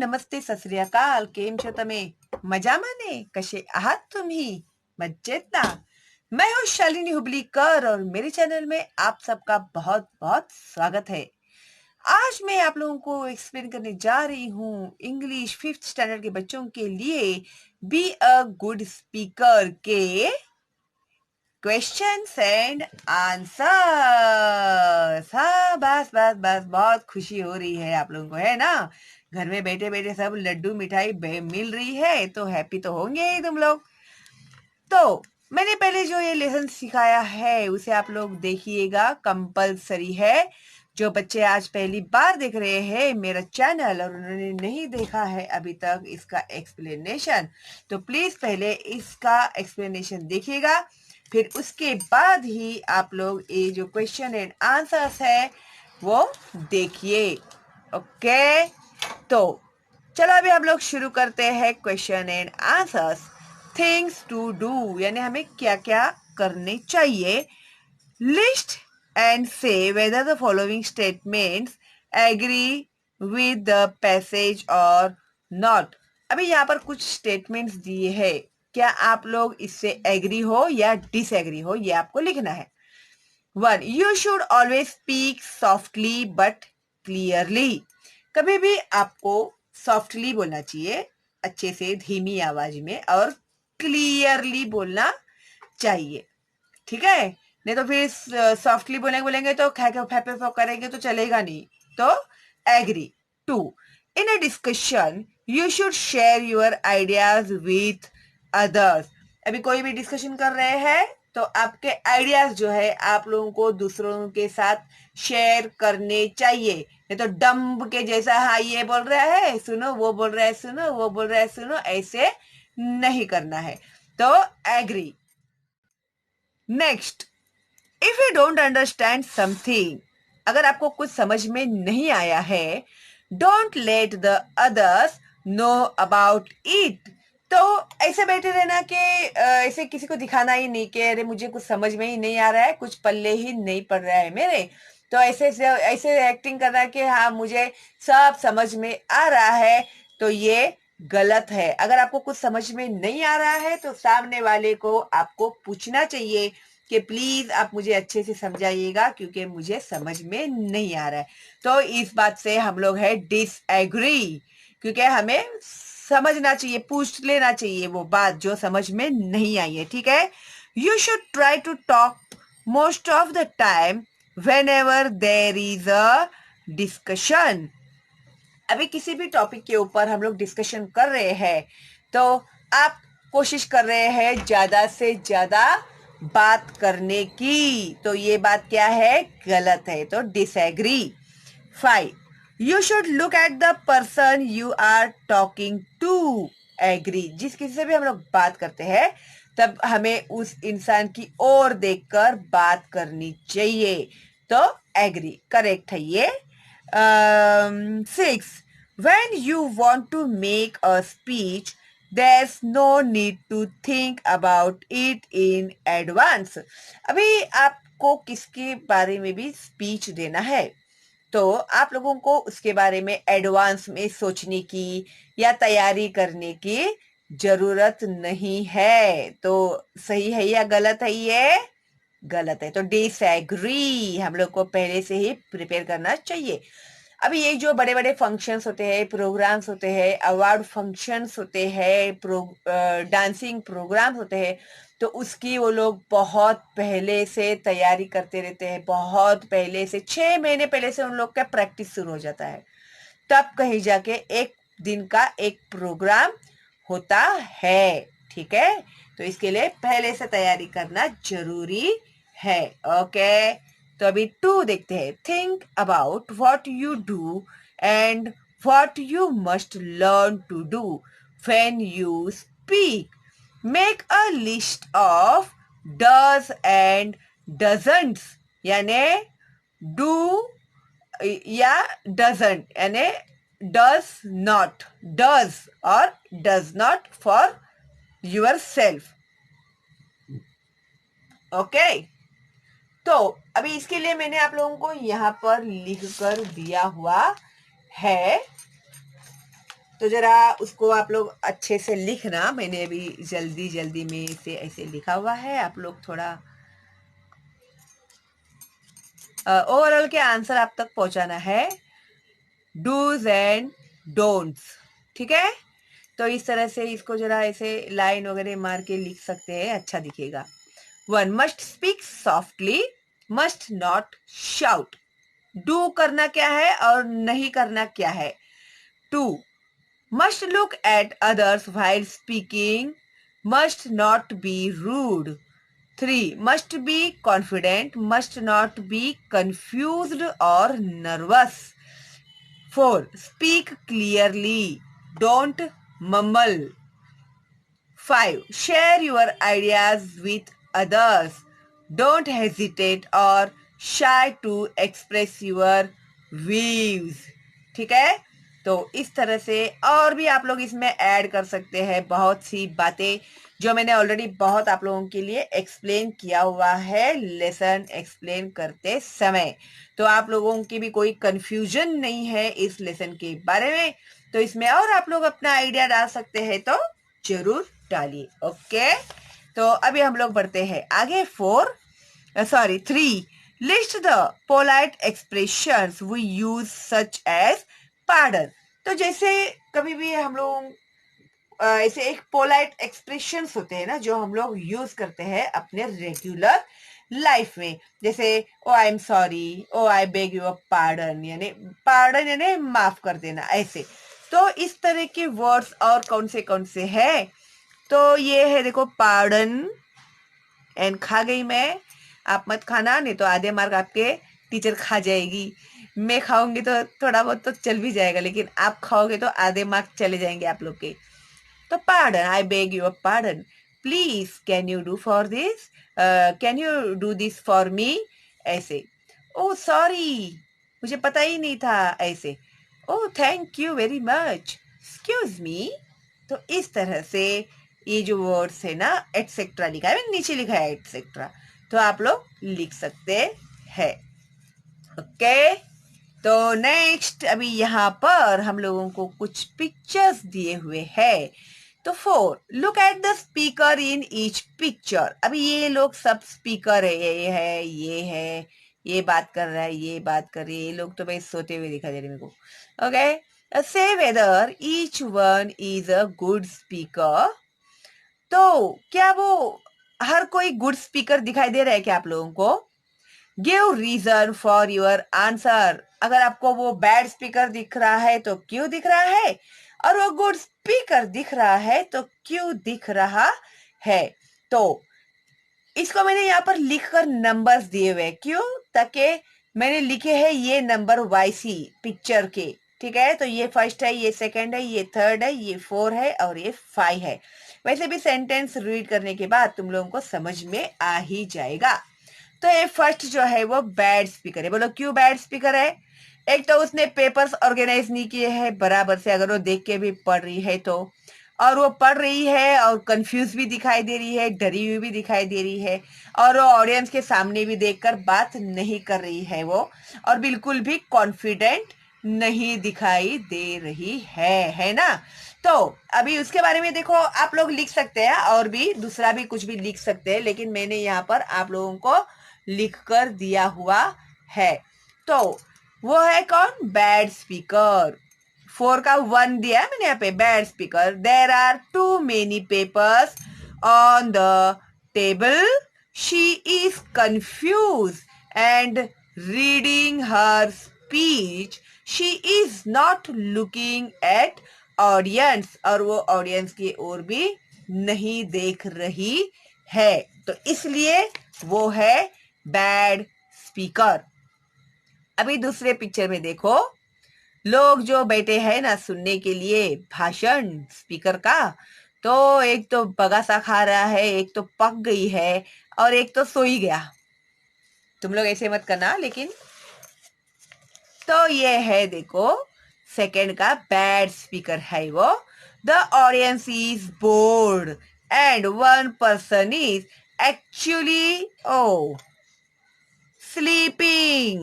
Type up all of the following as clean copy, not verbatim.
नमस्ते सत श्री अकाल. केम छो तमे? मजाમાં ने? कसे आहात तुम्ही? मजेत ना? मैं हूँ शालिनी हुबलीकर और मेरे चैनल में आप सबका बहुत बहुत स्वागत है. आज मैं आप लोगों को एक्सप्लेन करने जा रही हूँ इंग्लिश 5th स्टैंडर्ड के बच्चों के लिए बी अ गुड स्पीकर के क्वेश्चंस एंड आंसर्स. हाँ, बस बस बस बहुत खुशी हो रही है आप लोगों को, है ना? घर में बैठे बैठे सब लड्डू मिठाई मिल रही है तो हैप्पी तो होंगे ही तुम लोग. तो मैंने पहले जो ये लेसन सिखाया है उसे आप लोग देखिएगा, कंपलसरी है. जो बच्चे आज पहली बार देख रहे हैं मेरा चैनल और उन्होंने नहीं देखा है अभी तक इसका एक्सप्लेनेशन, तो प्लीज पहले इसका एक्सप्लेनेशन देखिएगा, फिर उसके बाद ही आप लोग ये जो क्वेश्चन एंड आंसर्स है वो देखिए. ओके, तो चलो अभी हम लोग शुरू करते हैं question and answers. Things to do यानी हमें क्या क्या करने चाहिए. List and say whether the following statements agree with the passage और नॉट. अभी यहाँ पर कुछ स्टेटमेंट्स दिए हैं, क्या आप लोग इससे एग्री हो या डिसएग्री हो ये आपको लिखना है. 1. You should always speak softly but clearly. कभी भी आपको सॉफ्टली बोलना चाहिए, अच्छे से धीमी आवाज में, और क्लियरली बोलना चाहिए. ठीक है, नहीं तो फिर सॉफ्टली बोलेंगे तो करेंगे तो चलेगा नहीं. तो agree. 2. In a discussion you should share your ideas with others. अभी कोई भी डिस्कशन कर रहे हैं तो आपके आइडियाज जो है आप लोगों को दूसरों के साथ शेयर करने चाहिए. नहीं तो डम्ब के जैसा, हाँ ये बोल रहा है सुनो, वो बोल रहा है सुनो, वो बोल रहा है सुनो, ऐसे नहीं करना है. तो agree. Next, if you don't understand something, अगर आपको कुछ समझ में नहीं आया है, don't let the others know about it. तो ऐसे बैठे रहना कि ऐसे किसी को दिखाना ही नहीं कि अरे मुझे कुछ समझ में ही नहीं आ रहा है, कुछ पल्ले ही नहीं पड़ रहा है मेरे. तो ऐसे ऐसे एक्टिंग करना कि हाँ मुझे सब समझ में आ रहा है, तो ये गलत है. अगर आपको कुछ समझ में नहीं आ रहा है तो सामने वाले को आपको पूछना चाहिए कि प्लीज आप मुझे अच्छे से समझाइएगा क्योंकि मुझे समझ में नहीं आ रहा है. तो इस बात से हम लोग है डिसएग्री, क्योंकि हमें समझना चाहिए, पूछ लेना चाहिए वो बात जो समझ में नहीं आई है. ठीक है. You should try to talk most of the time whenever there is a discussion. अभी किसी भी टॉपिक के ऊपर हम लोग डिस्कशन कर रहे हैं तो आप कोशिश कर रहे हैं ज्यादा से ज्यादा बात करने की, तो ये बात क्या है, गलत है. तो disagree. 5. You should look at the person you are talking to. Agree. जिस किसी से भी हम लोग बात करते हैं तब हमें उस इंसान की ओर देखकर बात करनी चाहिए. तो एग्री करेक्ट है ये. 6. When you want to make a speech, there's no need to think about it in advance. अभी आपको किसके बारे में भी स्पीच देना है तो आप लोगों को उसके बारे में एडवांस में सोचने की या तैयारी करने की जरूरत नहीं है. तो सही है या गलत है? ये गलत है. तो डिसएग्री. हम लोग को पहले से ही प्रिपेयर करना चाहिए. अभी ये जो बड़े बड़े फंक्शंस होते हैं, प्रोग्राम्स होते हैं, अवार्ड फंक्शंस होते हैं, डांसिंग प्रोग्राम्स होते हैं, तो उसकी वो लोग बहुत पहले से तैयारी करते रहते हैं. बहुत पहले से 6 महीने पहले से उन लोग का प्रैक्टिस शुरू हो जाता है, तब कहीं जाके एक दिन का एक प्रोग्राम होता है. ठीक है, तो इसके लिए पहले से तैयारी करना जरूरी है. ओके, तो अभी 2 देखते हैं. Think about what you do and what you must learn to do when you speak. Make a list of does and doesn'ts, यानी डू या डजंट, यानी डज नॉट, डज और does not for yourself. Okay, तो अभी इसके लिए मैंने आप लोगों को यहाँ पर लिख कर दिया हुआ है, तो तो जरा उसको आप लोग अच्छे से लिखना। मैंने अभी जल्दी जल्दी में इसे ऐसे लिखा हुआ है, आप लोग थोड़ा ओवरऑल के आंसर आप तक पहुंचाना है, डूज एंड डोंट्स। ठीक है, तो इस तरह से इसको जरा ऐसे लाइन वगैरह मार के लिख सकते हैं, अच्छा दिखेगा। 1 must speak softly, must not shout. Do करना क्या है और नहीं करना क्या है। 2 must look at others while speaking, must not be rude. 3 must be confident, must not be confused or nervous. 4 speak clearly, don't mumble. 5 share your ideas with others, don't hesitate or shy to express your views. ठीक है, तो इस तरह से और भी आप लोग इसमें ऐड कर सकते हैं बहुत सी बातें जो मैंने ऑलरेडी बहुत आप लोगों के लिए एक्सप्लेन किया हुआ है लेसन एक्सप्लेन करते समय, तो आप लोगों की भी कोई कंफ्यूजन नहीं है इस लेसन के बारे में। तो इसमें और आप लोग अपना आइडिया डाल सकते हैं, तो जरूर डालिए। ओके, तो अभी हम लोग बढ़ते हैं आगे। 3 list the polite expressions we use such as pardon. तो जैसे कभी भी हम लोग ऐसे एक पोलाइट एक्सप्रेशंस होते हैं ना जो हम लोग यूज करते हैं अपने रेगुलर लाइफ में, जैसे oh I am sorry, oh I beg you pardon, यानी माफ कर देना, ऐसे। तो इस तरह के वर्ड्स और कौन से हैं, तो ये है देखो पार्डन एंड खा गई मैं, आप मत खाना नहीं तो आधे मार्क आपके टीचर खा जाएगी। मैं खाऊंगी तो थोड़ा बहुत तो चल भी जाएगा, लेकिन आप खाओगे तो आधे मार्क चले जाएंगे आप लोग के। तो pardon, I beg your pardon, please can you do for this, can you do this for me, ऐसे। ओ सॉरी, मुझे पता ही नहीं था, ऐसे। Oh thank you very much, excuse me. तो इस तरह से ये जो वर्ड्स है ना, एटसेट्रा लिखा है, नीचे लिखा है एटसेट्रा, तो आप लोग लिख सकते हैं। ओके, तो नेक्स्ट अभी यहाँ पर हम लोगों को कुछ पिक्चर्स दिए हुए हैं। तो 4 look at the speaker in each picture. अभी ये लोग सब स्पीकर है, ये बात कर रहा है, ये बात कर रही है, ये लोग तो भाई सोते हुए दिखा दे रहे मेरे को। ओके, से whether each one is a good speaker. तो क्या वो हर कोई गुड स्पीकर दिखाई दे रहा है क्या आप लोगों को? Give reason for your answer. अगर आपको वो बैड स्पीकर दिख रहा है तो क्यों दिख रहा है, और वो गुड स्पीकर दिख रहा है तो क्यों दिख रहा है। तो इसको मैंने यहाँ पर लिखकर नंबर्स दिए हुए, क्यों, ताकि मैंने लिखे हैं ये नंबर वाईसी पिक्चर के। ठीक है, तो ये फर्स्ट है, ये सेकंड है, ये थर्ड है, ये 4 है और ये 5 है। वैसे भी सेंटेंस रीड करने के बाद तुम लोगों को समझ में आ ही जाएगा। तो ये फर्स्ट जो है वो बैड स्पीकर है। बोलो क्यों बैड स्पीकर है? एक तो उसने पेपर्स ऑर्गेनाइज नहीं किए हैं बराबर से, अगर वो देख के भी पढ़ रही है तो, और वो पढ़ रही है और कंफ्यूज भी दिखाई दे रही है, डरी हुई भी दिखाई दे रही है, और वो ऑडियंस के सामने भी देखकर बात नहीं कर रही है वो, और बिल्कुल भी कॉन्फिडेंट नहीं दिखाई दे रही है ना। तो अभी उसके बारे में देखो, आप लोग लिख सकते हैं और भी दूसरा भी कुछ भी लिख सकते हैं, लेकिन मैंने यहाँ पर आप लोगों को लिख कर दिया हुआ है। तो वो है कौन? Bad speaker. 4 का 1 दिया है मैंने यहाँ पे, bad speaker. There are too many papers on the table, she is confuse and reading her speech, she is not looking at audience, और वो ऑडियंस की ओर भी नहीं देख रही है, तो इसलिए वो है बैड स्पीकर। अभी दूसरे पिक्चर में देखो, लोग जो बैठे हैं ना सुनने के लिए भाषण स्पीकर का, तो एक तो बगासा खा रहा है, एक तो पक गई है, और एक तो सो ही गया। तुम लोग ऐसे मत करना लेकिन। तो ये है देखो सेकंड का बैड स्पीकर है वो। The audience is board and one person is actually sleeping.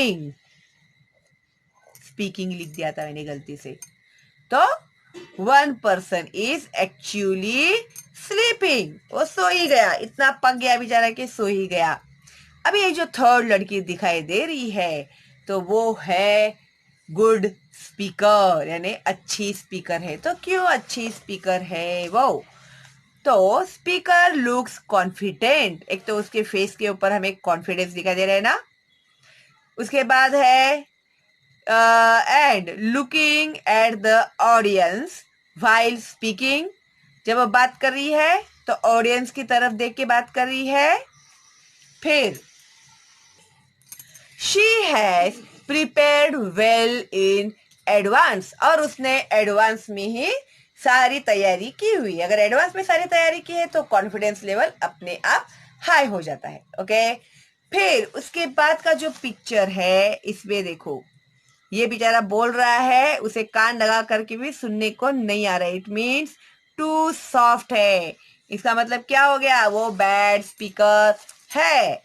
Sleeping, speaking लिख दिया था मैंने गलती से। तो 1 person इज एक्चुअली स्लीपिंग, वो सो ही गया, इतना पक गया बेचारा कि सो ही गया। अभी ये जो थर्ड लड़की दिखाई दे रही है तो वो है गुड स्पीकर, यानी अच्छी स्पीकर है। तो क्यों अच्छी स्पीकर है वो? तो स्पीकर लुक्स कॉन्फिडेंट, एक तो उसके फेस के ऊपर हमें कॉन्फिडेंस दिखाई दे रहा है ना। उसके बाद है and looking at the audience while speaking, जब वो बात कर रही है तो ऑडियंस की तरफ देख के बात कर रही है। फिर she has prepared well in advance, और उसने एडवांस में ही सारी तैयारी की हुई। अगर एडवांस में सारी तैयारी की है तो कॉन्फिडेंस लेवल अपने आप हाई हो जाता है। ओके, फिर उसके बाद का जो पिक्चर है इसमें देखो, ये बेचारा बोल रहा है, उसे कान लगा करके भी सुनने को नहीं आ रहा है। इट मीन्स टू सॉफ्ट है। इसका मतलब क्या हो गया? वो बैड स्पीकर है।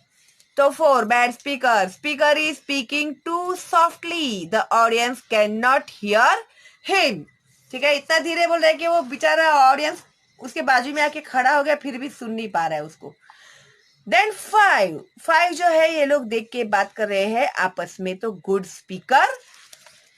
तो 4 bad speaker, speaker is speaking too softly, the audience can not hear him. ठीक है, इतना धीरे बोल रहा है कि वो बेचारा ऑडियंस उसके बाजू में आके खड़ा हो गया फिर भी सुन नहीं पा रहा है उसको। देन 5 जो है ये लोग देख के बात कर रहे हैं आपस में। तो गुड स्पीकर,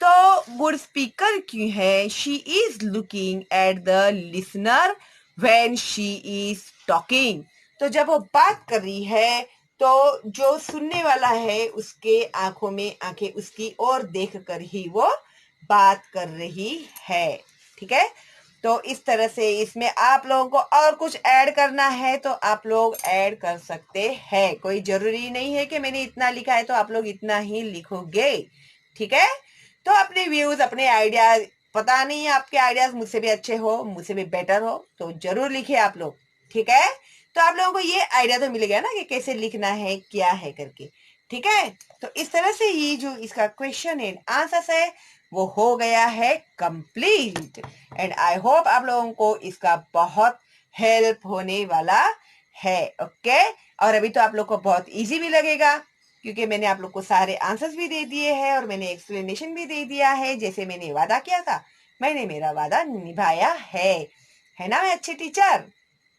तो गुड स्पीकर क्यों है? She is looking at the listener when she is talking. तो जब वो बात कर रही है तो जो सुनने वाला है उसके आंखों में आंखें उसकी ओर देख कर ही वो बात कर रही है। ठीक है, तो इस तरह से इसमें आप लोगों को और कुछ ऐड करना है तो आप लोग ऐड कर सकते हैं। कोई जरूरी नहीं है कि मैंने इतना लिखा है तो आप लोग इतना ही लिखोगे। ठीक है, तो अपने व्यूज, अपने आइडियाज, पता नहीं आपके आइडियाज मुझसे भी अच्छे हो, मुझसे भी बेटर हो, तो जरूर लिखिए आप लोग। ठीक है, तो आप लोगों को ये आइडिया तो मिल गया ना कि कैसे लिखना है, क्या है करके। ठीक है, तो इस तरह से ये जो इसका क्वेश्चन एंड आंसर है वो हो गया है कंप्लीट। एंड आई होप आप लोगों को इसका बहुत हेल्प होने वाला है। ओके, और अभी तो आप लोग को बहुत इजी भी लगेगा क्योंकि मैंने आप लोग को सारे आंसर्स भी दे दिए हैं और मैंने एक्सप्लेनेशन भी दे दिया है। जैसे मैंने वादा किया था, मैंने मेरा वादा निभाया है ना मैं अच्छी टीचर।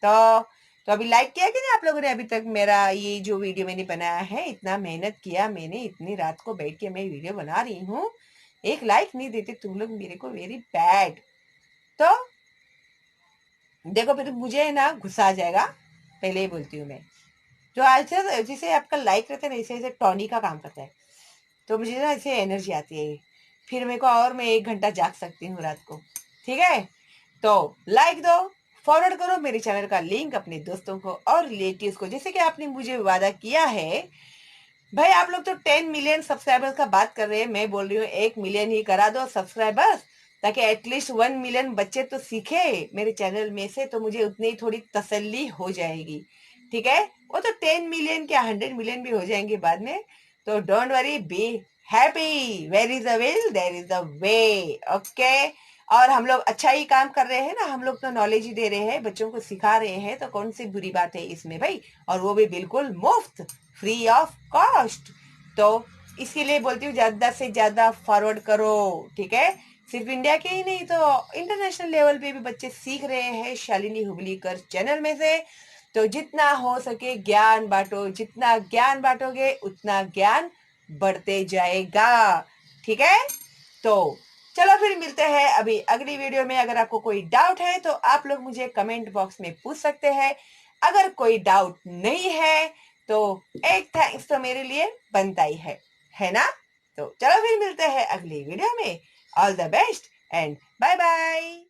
तो अभी लाइक किया कि नहीं आप लोगों ने? अभी तक मेरा ये जो वीडियो मैंने बनाया है, इतना मेहनत किया मैंने, इतनी रात को बैठ के मैं वीडियो बना रही हूँ, एक लाइक नहीं देते तुम लोग मेरे को, वेरी बैड। तो देखो फिर मुझे ना गुस्सा आ जाएगा, पहले ही बोलती हूँ मैं। जो आज जैसे आपका लाइक रहता है ना, ऐसे टॉनी का काम करता है, तो मुझे ना ऐसे एनर्जी आती है, फिर मेरे को और मैं 1 घंटा जाग सकती हूँ रात को। ठीक है, तो लाइक दो, फॉरवर्ड करो मेरे चैनल का लिंक अपने दोस्तों को और रिलेटिव्स को, जैसे कि आपने मुझे वादा किया है। भाई आप लोग तो 10 मिलियन सब्सक्राइबर्स का बात कर रहे हैं, मैं बोल रही हूँ 1 मिलियन ही करा दो सब्सक्राइबर्स, ताकि एटलीस्ट 1 मिलियन बच्चे तो सीखे मेरे चैनल में से, तो मुझे उतनी थोड़ी तसल्ली हो जाएगी। ठीक है, वो तो 10 मिलियन क्या 100 मिलियन भी हो जाएंगे बाद में, तो don't worry, be happy. Where is the will there is the way. Okay, और हम लोग अच्छा ही काम कर रहे हैं ना, हम लोग तो नॉलेज ही दे रहे हैं, बच्चों को सिखा रहे हैं, तो कौन सी बुरी बात है इसमें भाई, और वो भी बिल्कुल मुफ्त, फ्री ऑफ कॉस्ट। तो इसके लिए बोलती हूँ ज्यादा से ज्यादा फॉरवर्ड करो। ठीक है, सिर्फ इंडिया के ही नहीं तो इंटरनेशनल लेवल पे भी बच्चे सीख रहे हैं शालिनी हुबलीकर चैनल में से। तो जितना हो सके ज्ञान बांटो, जितना ज्ञान बांटोगे उतना ज्ञान बढ़ते जाएगा। ठीक है, तो चलो फिर मिलते हैं अभी अगली वीडियो में। अगर आपको कोई डाउट है तो आप लोग मुझे कमेंट बॉक्स में पूछ सकते हैं। अगर कोई डाउट नहीं है तो एक थैंक्स तो मेरे लिए बनता ही है ना। तो चलो फिर मिलते हैं अगली वीडियो में। All the best and bye bye.